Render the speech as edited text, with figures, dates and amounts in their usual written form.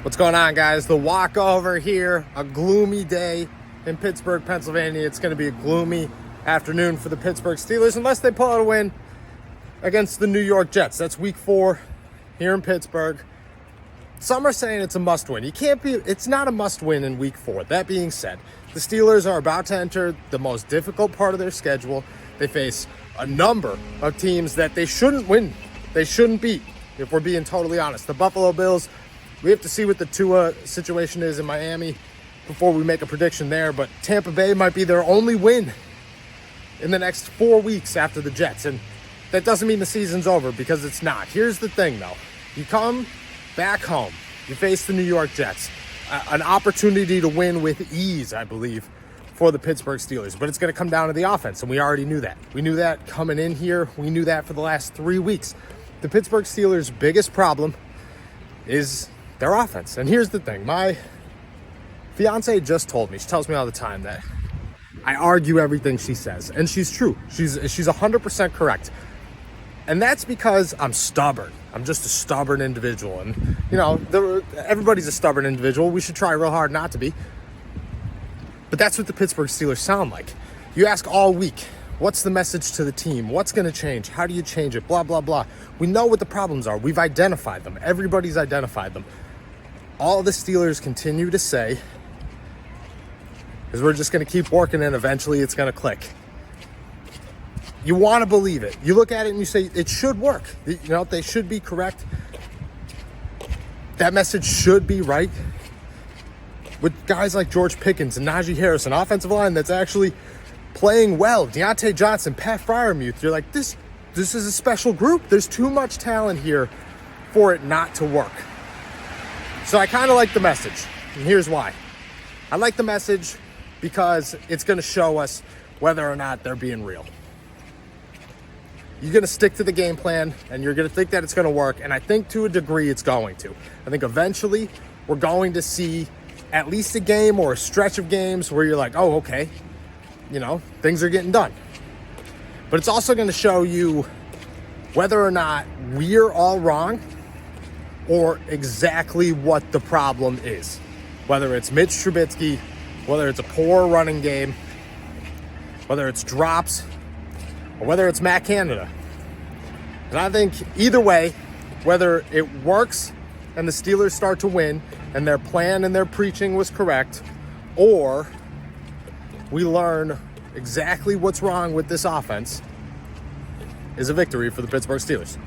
What's going on, guys? The walkover here, a gloomy day in Pittsburgh, Pennsylvania. It's going to be a gloomy afternoon for the Pittsburgh Steelers unless they pull out a win against the New York Jets. That's week 4 here in Pittsburgh. Some are saying it's a must-win. It's not a must-win in week 4. That being said, the Steelers are about to enter the most difficult part of their schedule. They face a number of teams that they shouldn't win. They shouldn't beat, if we're being totally honest. The Buffalo Bills, we have to see what the Tua situation is in Miami before we make a prediction there, but Tampa Bay might be their only win in the next 4 weeks after the Jets, and that doesn't mean the season's over, because it's not. Here's the thing, though. You come back home, you face the New York Jets, an opportunity to win with ease, I believe, for the Pittsburgh Steelers, but it's going to come down to the offense, and we already knew that. We knew that coming in here. We knew that for the last 3 weeks. The Pittsburgh Steelers' biggest problem is their offense. And here's the thing. My fiance just told me, she tells me all the time that I argue everything she says. And she's true. She's 100% correct. And that's because I'm stubborn. I'm just a stubborn individual. And, you know, everybody's a stubborn individual. We should try real hard not to be. But that's what the Pittsburgh Steelers sound like. You ask all week, what's the message to the team? What's going to change? How do you change it? Blah, blah, blah. We know what the problems are. We've identified them. Everybody's identified them. All the Steelers continue to say is we're just going to keep working and eventually it's going to click. You want to believe it. You look at it and you say it should work. You know, they should be correct. That message should be right. With guys like George Pickens and Najee Harris, an offensive line that's actually playing well, Deontay Johnson, Pat Freiermuth, you're like, this is a special group. There's too much talent here for it not to work. So I kind of like the message, and here's why. I like the message because it's going to show us whether or not they're being real. You're going to stick to the game plan, and you're going to think that it's going to work, and I think to a degree it's going to. I think eventually we're going to see at least a game or a stretch of games where you're like, oh, okay, you know, things are getting done. But it's also going to show you whether or not we're all wrong or exactly what the problem is. Whether it's Mitch Trubisky, whether it's a poor running game, whether it's drops, or whether it's Matt Canada. And I think either way, whether it works and the Steelers start to win and their plan and their preaching was correct, or we learn exactly what's wrong with this offense, is a victory for the Pittsburgh Steelers.